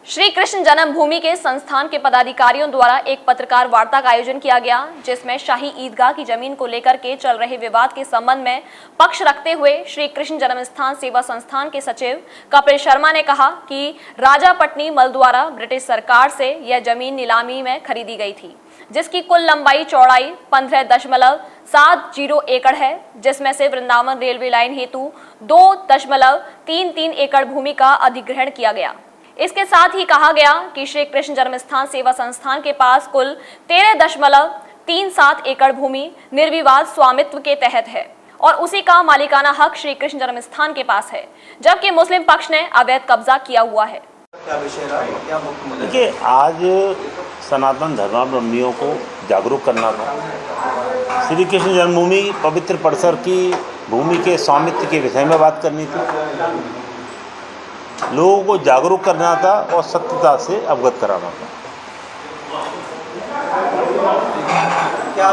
श्री कृष्ण जन्मभूमि के संस्थान के पदाधिकारियों द्वारा एक पत्रकार वार्ता का आयोजन किया गया, जिसमें शाही ईदगाह की जमीन को लेकर के चल रहे विवाद के संबंध में पक्ष रखते हुए श्री कृष्ण जन्मस्थान सेवा संस्थान के सचिव कपिल शर्मा ने कहा कि राजा पटनी मल द्वारा ब्रिटिश सरकार से यह जमीन नीलामी में खरीदी गई थी, जिसकी कुल लंबाई चौड़ाई 15.70 एकड़ है, जिसमें से वृंदावन रेलवे लाइन हेतु 2.33 एकड़ भूमि का अधिग्रहण किया गया। इसके साथ ही कहा गया कि श्री कृष्ण जन्मस्थान सेवा संस्थान के पास कुल 13.37 एकड़ भूमि निर्विवाद स्वामित्व के तहत है और उसी का मालिकाना हक श्री कृष्ण जन्मस्थान के पास है, जबकि मुस्लिम पक्ष ने अवैध कब्जा किया हुआ है। देखिए, आज सनातन धर्मावलंबियों को जागरूक करना था। श्री कृष्ण जन्मभूमि पवित्र परिसर की भूमि के स्वामित्व के विषय में बात करनी थी, लोगों को जागरूक करना था और सत्यता से अवगत कराना था। क्या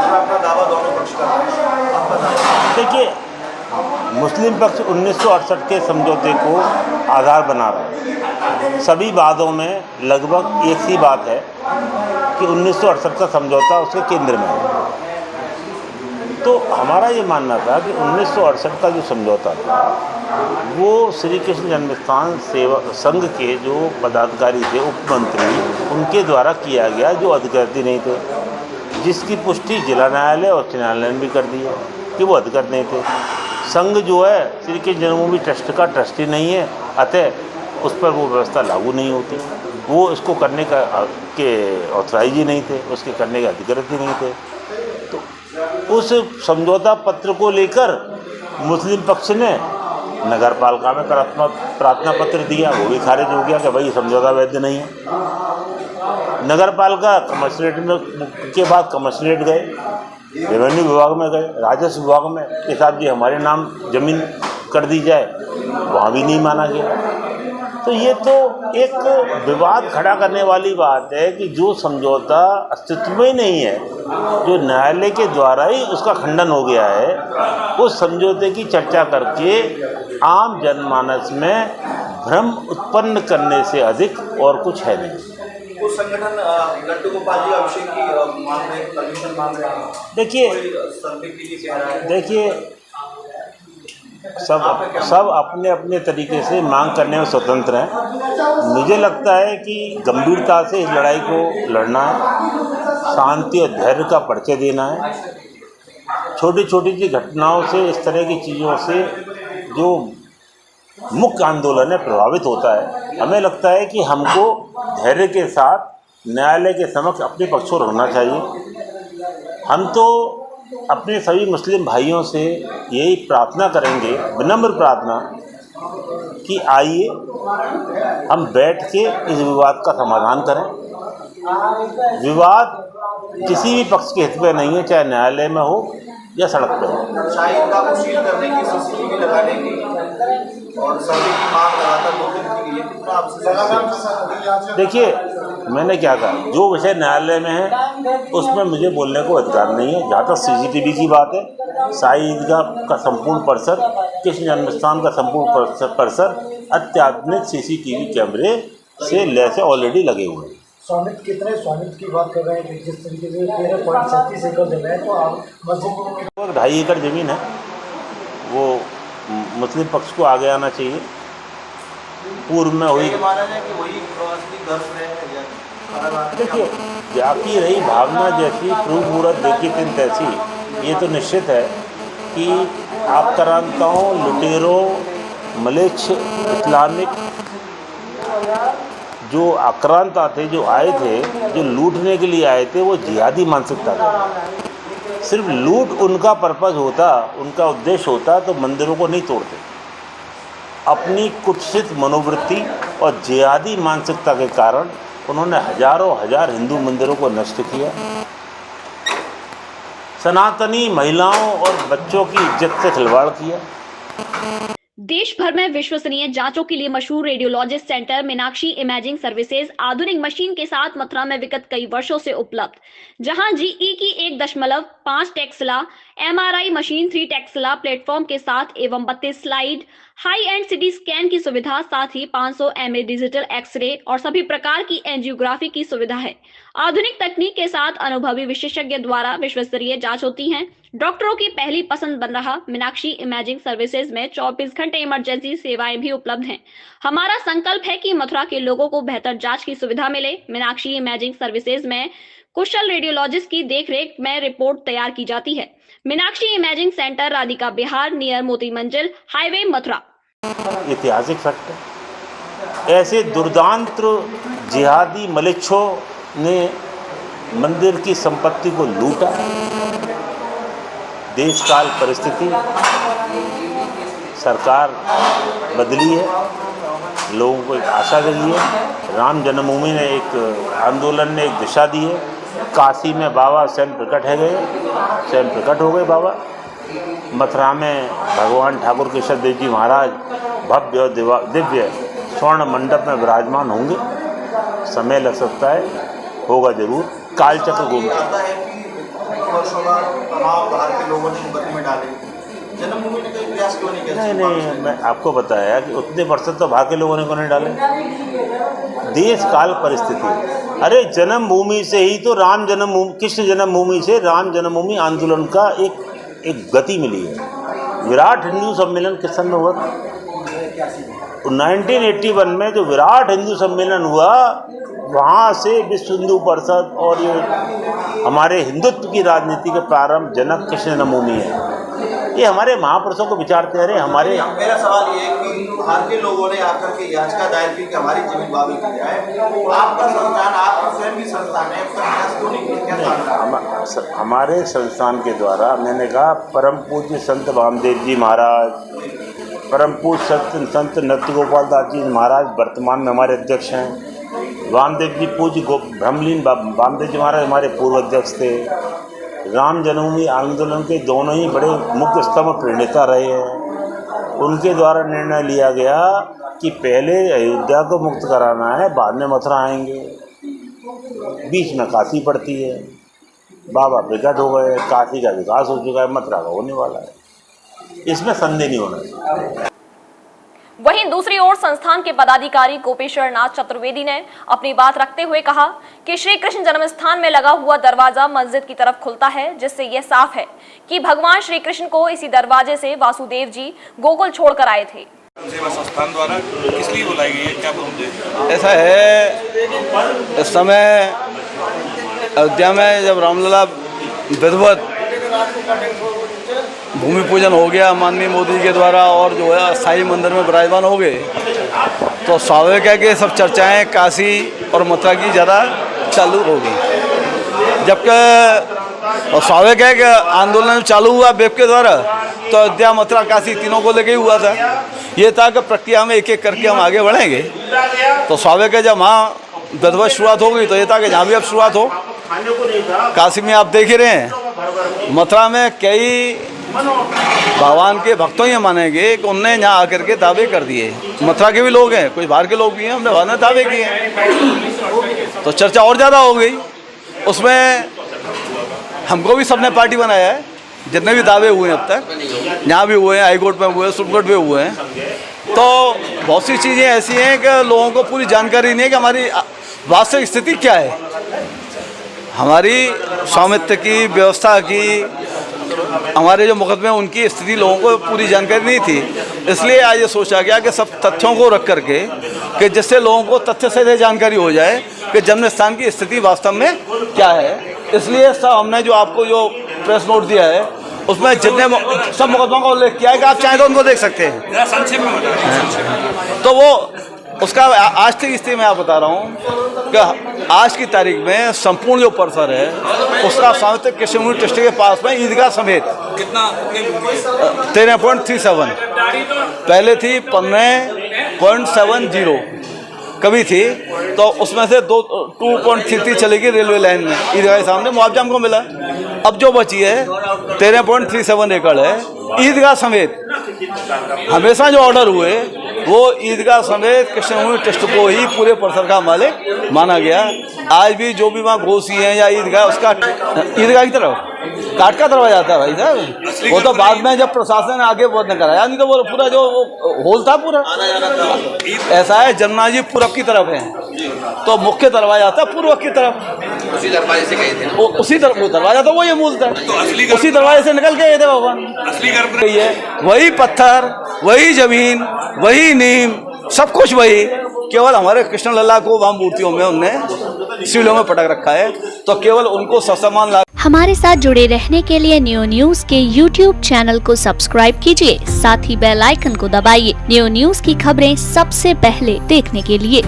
आपका दावा दोनों पक्ष का है? देखिए, मुस्लिम पक्ष 1968 के समझौते को आधार बना रहा है। सभी वादों में लगभग एक ही बात है कि 1968 का समझौता उसके केंद्र में है। तो हमारा ये मानना था कि 1968 का जो समझौता था वो श्री कृष्ण जन्मस्थान सेवा संघ के जो पदाधिकारी थे, उप मंत्री, उनके द्वारा किया गया, जो अधिकृत नहीं थे, जिसकी पुष्टि जिला न्यायालय और उच्च न्यायालय ने भी कर दी है कि वो अधिकृत नहीं थे। संघ जो है श्री कृष्ण जन्मभूमि ट्रस्ट का ट्रस्टी नहीं है, अतः उस पर वो व्यवस्था लागू नहीं होती। वो इसको करने का के ऑथराइज ही नहीं थे, उसके करने के अधिकृत ही नहीं थे। तो उस समझौता पत्र को लेकर मुस्लिम पक्ष ने नगर पालिका में प्रार्थना पत्र दिया, वो भी खारिज हो गया कि भाई समझौता वैध नहीं है। नगर पालिका कमिश्नरेट में के बाद कमिश्नरेट गए, रेवेन्यू विभाग में गए, राजस्व विभाग में कि साहब जी हमारे नाम जमीन कर दी जाए, वहाँ भी नहीं माना गया। तो ये तो एक विवाद खड़ा करने वाली बात है कि जो समझौता अस्तित्व में नहीं है, जो न्यायालय के द्वारा ही उसका खंडन हो गया है, उस समझौते की चर्चा करके आम जनमानस में भ्रम उत्पन्न करने से अधिक और कुछ है नहीं। उस संगठन लड्डू गोपाल जी अभिषेक की मांग रहे, परमिशन मांग रहे हैं। देखिए, सब अपने अपने तरीके से मांग करने में स्वतंत्र हैं। मुझे लगता है कि गंभीरता से इस लड़ाई को लड़ना है, शांति और धैर्य का परिचय देना है। छोटी छोटी सी घटनाओं से, इस तरह की चीज़ों से जो मुख्य आंदोलन है प्रभावित होता है। हमें लगता है कि हमको धैर्य के साथ न्यायालय के समक्ष अपने पक्ष को रखना चाहिए। हम तो अपने सभी मुस्लिम भाइयों से यही प्रार्थना करेंगे, विनम्र प्रार्थना, कि आइए हम बैठ के इस विवाद का समाधान करें। विवाद किसी भी पक्ष के हित में नहीं है, चाहे न्यायालय में हो या सड़क पर हो। शायद का सील करने की, सीसीटीवी लगाने की और सर्वे की मांग लगातार 2 दिन की है। कितना आपसे देखिए, मैंने क्या कहा, जो विषय न्यायालय में है उसमें मुझे बोलने को अधिकार नहीं है। जहाँ तक सीसीटीवी की बात है, शाही ईदगाह का संपूर्ण परिसर, कृष्ण जन्मस्थान का संपूर्ण परिसर अत्याधुनिक सीसीटीवी कैमरे से लैस ऑलरेडी लगे हुए हैं। स्वामित्व कितने स्वामित्व की बात कर रहे हैं कि जिस तरीके से 13.37 एकड़ जमीन है, तो आप मस्जिद 2.5 एकड़ ज़मीन है, वो मुस्लिम पक्ष को आगे आना चाहिए। पूर्व में हुई, देखिए, जाती रही भावना जैसी प्रूफ मूरत देखी तीन तैसी। ये तो निश्चित है कि आक्रांताओं, लुटेरों, मलेच्छ इस्लामिक जो आक्रांता थे, जो आए थे, जो लूटने के लिए आए थे, वो जिहादी मानसिकता थे। सिर्फ लूट उनका पर्पज़ होता, उनका उद्देश्य होता तो मंदिरों को नहीं तोड़ते। अपनी कुत्सित मनोवृत्ति और जिहादी मानसिकता के कारण उन्होंने हजारों हजार हिंदू मंदिरों को नष्ट किया। सनातनी महिलाओं और बच्चों की इज्जत से खिलवाड़ किया। देश भर में विश्वसनीय जांचों के लिए मशहूर radiologist centre Meenakshi imaging services आधुनिक मशीन के साथ मथुरा में विगत कई वर्षों से उपलब्ध, जहां जीई की 1.5 Tesla MRI machine 3 Tesla platform के साथ एवं 32 slide high and CT scan की सुविधा, साथ ही 500 mA डिजिटल एक्सरे और सभी प्रकार की एंजियोग्राफी की सुविधा है। आधुनिक तकनीक के साथ अनुभवी विशेषज्ञ द्वारा विश्वस्तरीय जांच होती है। डॉक्टरों की पहली पसंद बन रहा मीनाक्षी इमेजिंग सर्विसेज में 24 घंटे इमरजेंसी सेवाएं भी उपलब्ध हैं। हमारा संकल्प है कि मथुरा के लोगों को बेहतर जांच की सुविधा मिले। मीनाक्षी इमेजिंग सर्विसेज में कुशल रेडियोलॉजिस्ट की देखरेख में रिपोर्ट तैयार की जाती है। Meenakshi imaging centre Radhika Bihar near मोती मंजिल हाईवे मथुरा। ऐतिहासिक फैक्ट है। ऐसे दुर्दांत जिहादी मलेच्छों ने मंदिर की संपत्ति को लूटा। देश काल परिस्थिति, सरकार बदली है, लोगों को एक आशा जगी है। राम जन्मभूमि ने एक आंदोलन ने एक दिशा दी है। काशी में बाबा स्वयं प्रकट है गए, स्वयं प्रकट हो गए बाबा। मथुरा में भगवान ठाकुर केशव देव जी महाराज भव्य और दिव्य स्वर्ण मंडप में विराजमान होंगे। समय लग सकता है, होगा जरूर। कालचक्र घूमता है कि वर्षों बाद तमाम बाहर के लोगों ने मुकदमे में डाले, जन्मभूमि ने कोई प्रयास क्यों नहीं किया? नहीं, मैं आपको बताया कि उतने वर्ष तो भाग के लोगों ने क्यों नहीं डाले। देश काल परिस्थिति, अरे जन्मभूमि से ही तो राम जन्मभूमि, कृष्ण जन्मभूमि से राम जन्मभूमि आंदोलन का एक गति मिली है। विराट हिंदू सम्मेलन किस सन में हुआ था? 1981 में जो विराट हिंदू सम्मेलन हुआ, वहाँ से विश्व हिंदू परिषद और ये हमारे हिंदुत्व की राजनीति के प्रारंभ जनक कृष्ण जन्मभूमि है। ये हमारे महापुरुषों को विचारते हैं। हमारे मेरा सवाल ये है कि बाहर के लोगों ने आकर के याचिका दायर की कि हमारी जमीन वापस की जाए। आपका संस्थान, आपका स्वयं की संस्थान है, उसका प्रयास क्यों नहीं किया? हमारे संस्थान के द्वारा, मैंने कहा, परम पूज्य संत वामदेव जी महाराज, परम पूज्य संत नृत्य गोपाल दास जी महाराज वर्तमान में हमारे अध्यक्ष हैं। वामदेव जी पूज्य ब्रह्मलीन वामदेव जी महाराज हमारे पूर्व अध्यक्ष थे। राम जन्मभूमि आंदोलन के दोनों ही बड़े मुख्य स्तंभ प्रणेता रहे हैं। उनके द्वारा निर्णय लिया गया कि पहले अयोध्या को मुक्त कराना है, बाद में मथुरा आएंगे। बीच में काशी पड़ती है, बाबा प्रकट हो गए, काशी का विकास हो चुका है, मथुरा का होने वाला है, इसमें संदेह नहीं होना चाहिए। वहीं दूसरी ओर संस्थान के पदाधिकारी गोपेश्वर नाथ चतुर्वेदी ने अपनी बात रखते हुए कहा कि श्री कृष्ण जन्मस्थान में लगा हुआ दरवाजा मस्जिद की तरफ खुलता है, जिससे यह साफ है कि भगवान श्री कृष्ण को इसी दरवाजे से वासुदेव जी गोकुल छोड़कर आए थे। सेवा संस्थान द्वारा किस लिए बुलाई गई है, क्या बोलते? ऐसा है, इस समय अयोध्या में जब रामलला विधिवत भूमि पूजन हो गया माननीय मोदी के द्वारा और जो है अस्थाई मंदिर में विराजमान हो गए, तो स्वाभाविक है कि सब चर्चाएं काशी और मथुरा की ज़्यादा चालू हो गई। जबकि स्वाभाविक है कि आंदोलन चालू हुआ वेब के द्वारा, तो अयोध्या मथुरा काशी तीनों को लेके हुआ था। ये था कि प्रक्रिया में एक एक करके हम आगे बढ़ेंगे। तो स्वाभाविक है जब वहाँ विधिवत शुरुआत हो गई, तो ये था कि जहाँ भी अब शुरुआत हो। काशी में आप देख ही रहे हैं, मथुरा में कई भगवान के भक्तों ही मानेंगे कि उनने यहाँ आकर के दावे कर दिए। मथुरा के भी लोग हैं, कुछ बाहर के लोग भी हैं, हमने वहाँ दावे किए हैं, तो चर्चा और ज़्यादा हो गई। उसमें हमको भी सबने पार्टी बनाया है, जितने भी दावे हुए हैं अब तक, यहाँ भी हुए हैं, हाईकोर्ट में हुए हैं, सुप्रीम कोर्ट में हुए हैं। तो बहुत सी चीज़ें ऐसी हैं कि लोगों को पूरी जानकारी नहीं है कि हमारी वास्तविक स्थिति क्या है। हमारी स्वामित्व की व्यवस्था की, हमारे जो मुकदमे उनकी स्थिति लोगों को पूरी जानकारी नहीं थी। इसलिए आज ये सोचा गया कि सब तथ्यों को रख करके, कि जिससे लोगों को तथ्य से जानकारी हो जाए कि जन्म स्थान की स्थिति वास्तव में क्या है। इसलिए सब हमने जो आपको जो प्रेस नोट दिया है, उसमें जितने सब मुकदमों का उल्लेख किया है कि आप चाहें तो उनको देख सकते हैं। संक्षेप में बताएं। तो वो उसका आज की स्थिति में आप बता रहा हूँ कि आज की तारीख में संपूर्ण जो परिसर है उसका स्वामित्व कृष्णमूर्ति ट्रस्ट के पास में ईदगाह समेत कितना 13.37, पहले थी 15.70, कभी थी, तो उसमें से 2.33 चलेगी रेलवे लाइन में, ईदगाह के सामने मुआवजा हमको मिला। अब जो बची है 13.37 एकड़ है ईदगाह समेत। हमेशा जो ऑर्डर हुए वो ईदगाह समेत कृष्णभूमि ट्रस्ट को ही पूरे परिसर का मालिक माना गया। आज भी जो भी वहाँ घोसी है या ईदगाह, उसका ईदगाह की तरफ काट का दरवाजा आता है भाई साहब। वो तो बाद में जब प्रशासन ने आगे बहुत न कराया, नहीं तो वो पूरा जो होल था पूरा ऐसा है। जमुना जी पूरब की तरफ है, तो मुख्य दरवाजा आता है पूर्व की तरफ। उसी दरवाजे से गए थे ना? उसी तरफ वो दरवाजा तो वही मूल था, तो उसी दरवाजे से निकल के गए थे भगवान। असली गर्भ है वही पत्थर, वही जमीन, वही नीम, सब कुछ वही। केवल हमारे कृष्ण लल्ला को वहाँ मूर्तियों में उनने सीलों में पटक रखा है, तो केवल उनको समान ला। हमारे साथ जुड़े रहने के लिए न्यू न्यूज के YouTube चैनल को सब्सक्राइब कीजिए, साथ ही बेल आइकन को दबाइए न्यू न्यूज की खबरें सबसे पहले देखने के लिए।